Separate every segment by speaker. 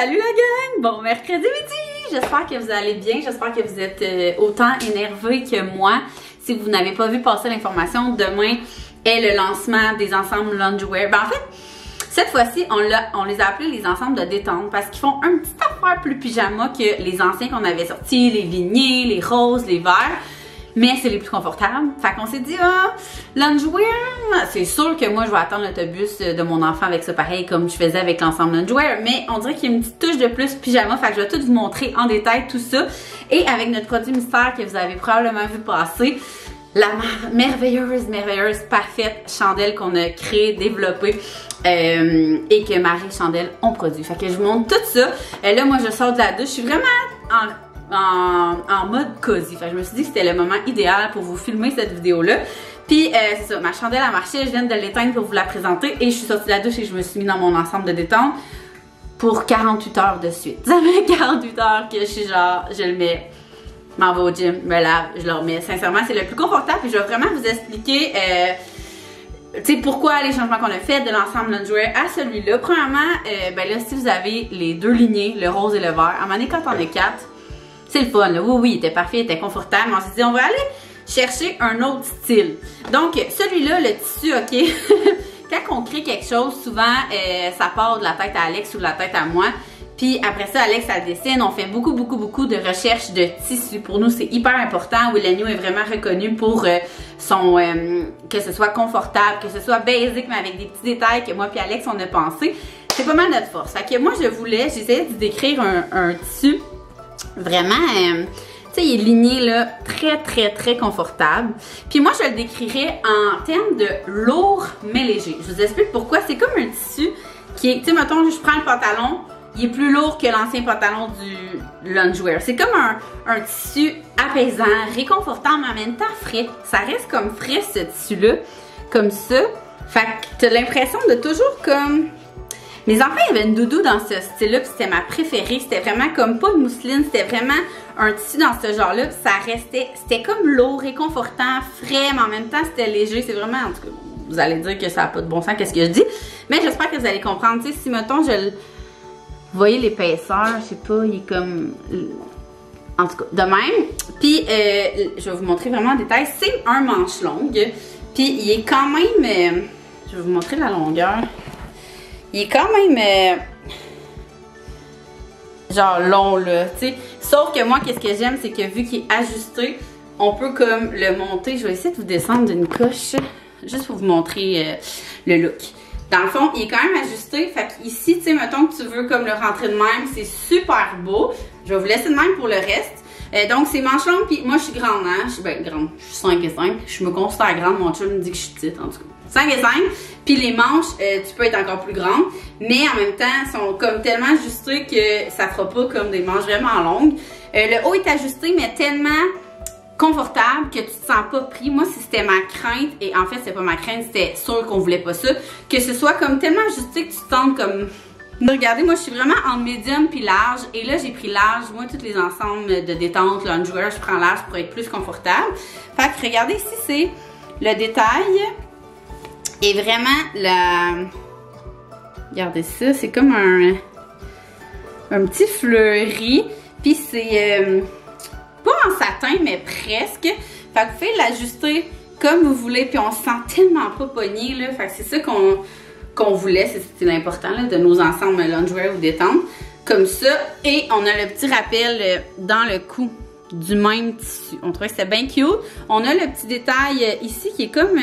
Speaker 1: Salut la gang! Bon mercredi midi! J'espère que vous allez bien, j'espère que vous êtes autant énervés que moi. Si vous n'avez pas vu passer l'information, demain est le lancement des ensembles loungewear. Ben en fait, cette fois-ci, on les a appelés les ensembles de détente parce qu'ils font un petit affaire plus pyjama que les anciens qu'on avait sortis, les lignés, les roses, les verts. Mais c'est les plus confortables. Fait qu'on s'est dit, loungewear, c'est sûr que moi je vais attendre l'autobus de mon enfant avec ça pareil comme je faisais avec l'ensemble loungewear. Mais on dirait qu'il y a une petite touche de plus pyjama. Fait que je vais tout vous montrer en détail tout ça. Et avec notre produit mystère que vous avez probablement vu passer, la merveilleuse, parfaite chandelle qu'on a créée, développée et que Marie et Chandelle ont produit. Fait que je vous montre tout ça. Là, moi, je sors de la douche. Je suis vraiment en mode cosy. Fait que je me suis dit que c'était le moment idéal pour vous filmer cette vidéo-là. Puis, c'est ça, ma chandelle a marché. Je viens de l'éteindre pour vous la présenter. Et je suis sortie de la douche et je me suis mis dans mon ensemble de détente pour 48 heures de suite. Ça fait 48 heures que je suis genre, je le mets. M'en vais au gym, me lave, je le remets. Sincèrement, c'est le plus confortable. Puis je vais vraiment vous expliquer tu sais, pourquoi les changements qu'on a fait de l'ensemble loungewear à celui-là. Premièrement, ben là, si vous avez les deux lignées, le rose et le vert, à un moment donné, quand on est quatre, c'est le fun. Là. Oui, il était parfait, il était confortable. Mais on s'est dit, on va aller chercher un autre style. Donc, celui-là, le tissu, ok. Quand on crée quelque chose, souvent, ça part de la tête à Alex ou de la tête à moi. Puis après ça, Alex, elle dessine. On fait beaucoup de recherches de tissu. Pour nous, c'est hyper important. Will Agnew est vraiment reconnu pour son que ce soit confortable, que ce soit basic, mais avec des petits détails que moi puis Alex, on a pensé. C'est pas mal notre force. Fait que moi, j'essayais de décrire un tissu vraiment, tu sais, il est ligné là, très confortable. Puis moi, je le décrirais en termes de lourd mais léger. Je vous explique pourquoi. C'est comme un tissu qui est, tu sais, mettons, je prends le pantalon. Il est plus lourd que l'ancien pantalon du loungewear. C'est comme un tissu apaisant, réconfortant, mais en même temps frais. Ça reste comme frais, ce tissu-là, comme ça. Fait que t'as l'impression de toujours comme... Mes enfants, il y avait une doudou dans ce style-là, puis c'était ma préférée. C'était vraiment comme pas de mousseline, c'était vraiment un tissu dans ce genre-là, puis ça restait... C'était comme lourd, réconfortant, frais, mais en même temps, c'était léger. C'est vraiment, en tout cas, vous allez dire que ça n'a pas de bon sens, qu'est-ce que je dis. Mais j'espère que vous allez comprendre. Tu sais, si, mettons, vous voyez l'épaisseur, je sais pas, il est comme... En tout cas, de même. Puis, je vais vous montrer vraiment en détail. C'est un manche longue. Puis, il est quand même... je vais vous montrer la longueur. Il est quand même... genre long, là, tu sais. Sauf que moi, qu'est-ce que j'aime, c'est que vu qu'il est ajusté, on peut comme le monter. Je vais essayer de vous descendre d'une coche, juste pour vous montrer le look. Dans le fond, il est quand même ajusté. Fait qu'ici, tu sais, mettons que tu veux comme le rentrer de même, c'est super beau. Je vais vous laisser de même pour le reste. Donc, c'est manche longue, puis moi, je suis grande, hein. Je suis bien grande. Je suis 5 et 5. Je me considère grande. Mon chum me dit que je suis petite, en tout cas. 5 et 5. Puis les manches, tu peux être encore plus grande. Mais en même temps, sont comme tellement ajustées que ça fera pas comme des manches vraiment longues. Le haut est ajusté, mais tellement confortable que tu te sens pas pris. Moi, c'était ma crainte, et en fait, c'est pas ma crainte, c'était sûr qu'on voulait pas ça, que ce soit comme tellement ajusté que tu te sens comme... Regardez, moi, je suis vraiment en médium puis large, et là, j'ai pris large. Moi, tous les ensembles de détente, loungewear, je prends large pour être plus confortable. Fait que regardez, ici, c'est le détail, et vraiment, regardez ça, c'est comme un petit fleuri, puis c'est... pas en satin, mais presque. Fait que vous pouvez l'ajuster comme vous voulez, puis on se sent tellement pas pogné, là. Fait que c'est ça qu'on voulait, c'est l'important, là, de nos ensembles loungewear ou détente. Comme ça. Et on a le petit rappel dans le cou du même tissu. On trouvait que c'était bien cute. On a le petit détail ici qui est comme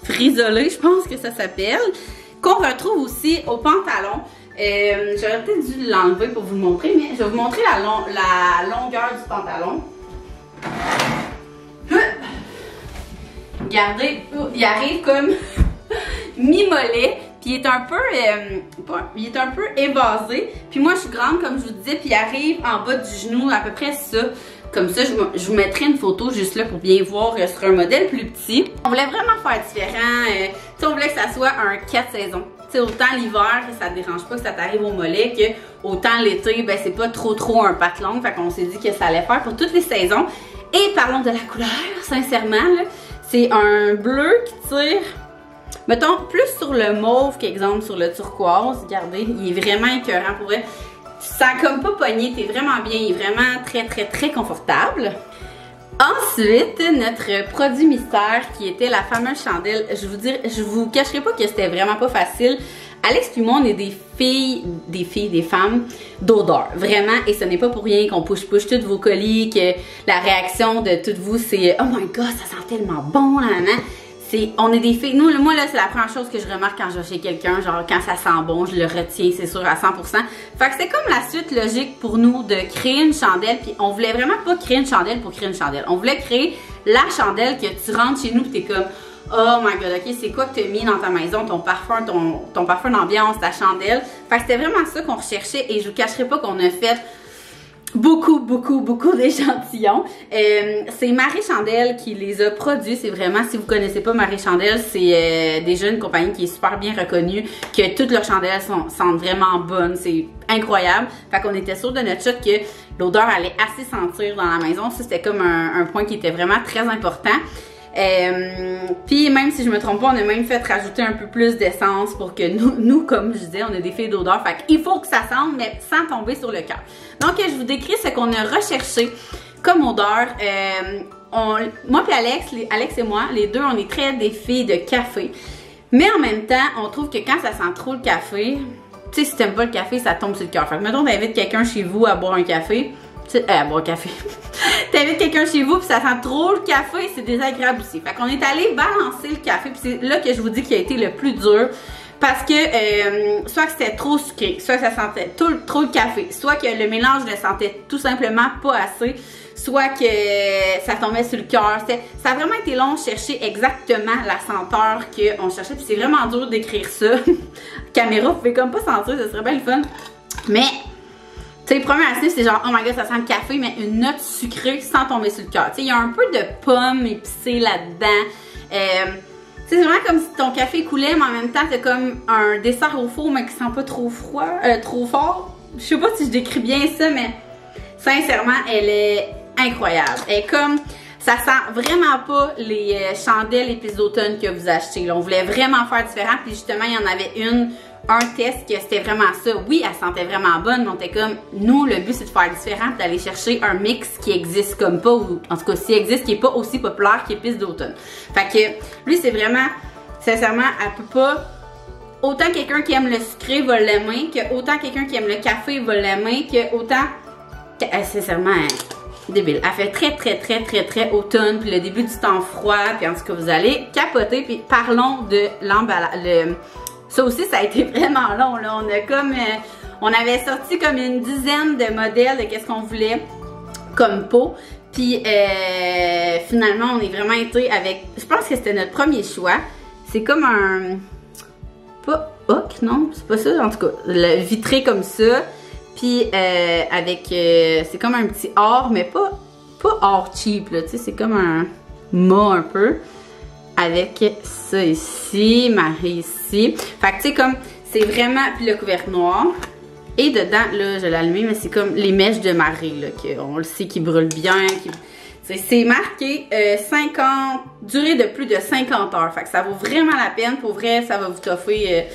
Speaker 1: frisolé, je pense que ça s'appelle, qu'on retrouve aussi au pantalon. J'aurais peut-être dû l'enlever pour vous le montrer, mais je vais vous montrer la longueur du pantalon. Regardez, il arrive comme mi-mollet, puis il est un peu évasé. Puis moi, je suis grande, comme je vous disais, puis il arrive en bas du genou, à peu près ça. Comme ça, je vous mettrai une photo juste là pour bien voir sur un modèle plus petit. On voulait vraiment faire différent. On voulait que ça soit un 4 saisons. T'sais, autant l'hiver, ça te dérange pas que ça t'arrive au mollet, que autant l'été, ben c'est pas trop un patte longue. Fait qu'on s'est dit que ça allait faire pour toutes les saisons. Et parlons de la couleur, sincèrement, c'est un bleu qui tire, mettons, plus sur le mauve qu'exemple sur le turquoise. Regardez, il est vraiment écœurant pour vrai. sens comme pas pogné, t'es vraiment bien, il est vraiment très confortable. Ensuite, notre produit mystère qui était la fameuse chandelle. Je vous cacherai pas que c'était vraiment pas facile. Alex puis moi, on est des femmes d'odeur, vraiment, et ce n'est pas pour rien qu'on push tous vos colis, que la réaction de toutes vous, c'est « Oh my God, ça sent tellement bon, là, là. » On est des filles, moi là, c'est la première chose que je remarque quand je vais chez quelqu'un, genre quand ça sent bon, je le retiens, c'est sûr, à 100%. Fait que c'est comme la suite logique pour nous de créer une chandelle, puis on voulait vraiment pas créer une chandelle pour créer une chandelle. On voulait créer la chandelle que tu rentres chez nous, pis t'es comme « Oh my God, ok, c'est quoi que t'as mis dans ta maison, ton parfum d'ambiance, ta chandelle. » Fait que c'était vraiment ça qu'on recherchait, et je vous cacherai pas qu'on a fait beaucoup d'échantillons. C'est Marie Chandelle qui les a produits. C'est vraiment, si vous connaissez pas Marie Chandelle, c'est déjà une compagnie qui est super bien reconnue, que toutes leurs chandelles sentent vraiment bonnes. C'est incroyable. Fait qu'on était sûr de notre shot que l'odeur allait assez sentir dans la maison. Ça, c'était comme un point qui était vraiment très important. Puis même si je me trompe pas, on a même fait rajouter un peu plus d'essence pour que nous, comme je disais, on a des filles d'odeur, fait qu'il faut que ça sente, mais sans tomber sur le cœur. Donc je vous décris ce qu'on a recherché comme odeur. Moi puis Alex et moi, les deux, on est très des filles de café, mais en même temps, on trouve que quand ça sent trop le café, tu sais, si t'aimes pas le café, ça tombe sur le cœur. Fait que mettons, t'invites quelqu'un chez vous à boire un café, à boire un café. T'invites quelqu'un chez vous puis ça sent trop le café, c'est désagréable aussi. Fait qu'on est allé balancer le café, puis c'est là que je vous dis qu'il a été le plus dur. Parce que soit que c'était trop sucré, soit que ça sentait trop le café, soit que le mélange ne sentait tout simplement pas assez, soit que ça tombait sur le cœur. Ça a vraiment été long de chercher exactement la senteur qu'on cherchait, puis c'est vraiment dur d'écrire ça. Caméra, vous pouvez comme pas sentir, ça serait bien le fun. Mais tu sais, le premier astuce, c'est genre, oh my God, ça sent le café, mais une note sucrée sans tomber sur le cœur. Tu sais, il y a un peu de pomme épicée là-dedans. C'est vraiment comme si ton café coulait, mais en même temps, c'est comme un dessert au four, mais qui sent pas trop froid, trop fort. Je sais pas si je décris bien ça, mais sincèrement, elle est incroyable. Elle est comme, ça sent vraiment pas les chandelles épices d'automne que vous achetez. Là. On voulait vraiment faire différent, puis justement, il y en avait un test que c'était vraiment ça. Oui, elle sentait vraiment bonne, mais on était comme, nous, le but c'est de faire différent, d'aller chercher un mix qui existe comme pas, ou en tout cas, s'il existe, qui est pas aussi populaire qu'épices d'automne. Fait que, lui, c'est vraiment, sincèrement, elle peut pas, autant quelqu'un qui aime le sucré va l'aimer, que autant quelqu'un qui aime le café va l'aimer, que autant, sincèrement, débile. Elle fait très automne, puis le début du temps froid, puis en tout cas, vous allez capoter, puis parlons de l'emballage. Ça aussi, ça a été vraiment long, là. On avait sorti comme une dizaine de modèles de qu'est-ce qu'on voulait comme pot. Puis, finalement, on est vraiment été avec, je pense que c'était notre premier choix. C'est comme un, pas hook, non? C'est pas ça, en tout cas. Le vitré comme ça. Puis, avec, c'est comme un petit or, mais pas or cheap, là. Tu sais, c'est comme un mât un peu. Avec ça ici, Marie ici. Fait que tu sais, comme, c'est vraiment, puis le couvercle noir. Et dedans, là, je l'ai allumé, mais c'est comme les mèches de Marie, là, qu'on le sait, qui brûlent bien. C'est marqué 50, durée de plus de 50 heures. Fait que ça vaut vraiment la peine. Pour vrai, ça va vous toffer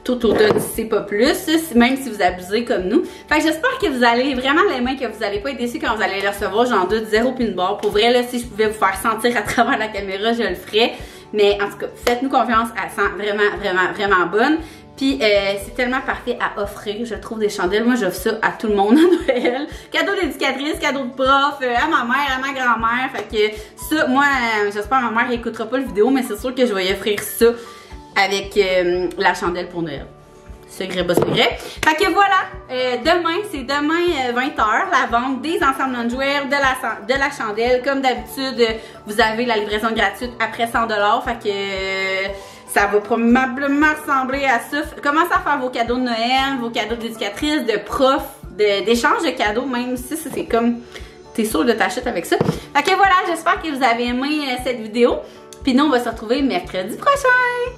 Speaker 1: tout automne, si c'est pas plus, même si vous abusez comme nous. Fait que j'espère que vous allez vraiment l'aimer, que vous allez pas être déçus quand vous allez le recevoir. J'en doute, zéro pin bar. Pour vrai, là, si je pouvais vous faire sentir à travers la caméra, je le ferais. Mais en tout cas, faites-nous confiance, elle sent vraiment bonne. Puis c'est tellement parfait à offrir, je trouve, des chandelles. Moi, j'offre ça à tout le monde à Noël. Cadeau d'éducatrice, cadeau de prof, à ma mère, à ma grand-mère. Fait que ça, moi, j'espère que ma mère écoutera pas la vidéo, mais c'est sûr que je vais y offrir ça avec la chandelle pour Noël. Secret, bas secret. Fait que voilà, demain, c'est demain 20h, la vente des ensembles loungewear, de la chandelle. Comme d'habitude, vous avez la livraison gratuite après 100$. Fait que ça va probablement ressembler à ça. Commencez à faire vos cadeaux de Noël, vos cadeaux d'éducatrice, de prof, d'échange de cadeaux, même si c'est comme, t'es sûr de t'acheter avec ça. Fait que voilà, j'espère que vous avez aimé cette vidéo. Puis nous, on va se retrouver mercredi prochain.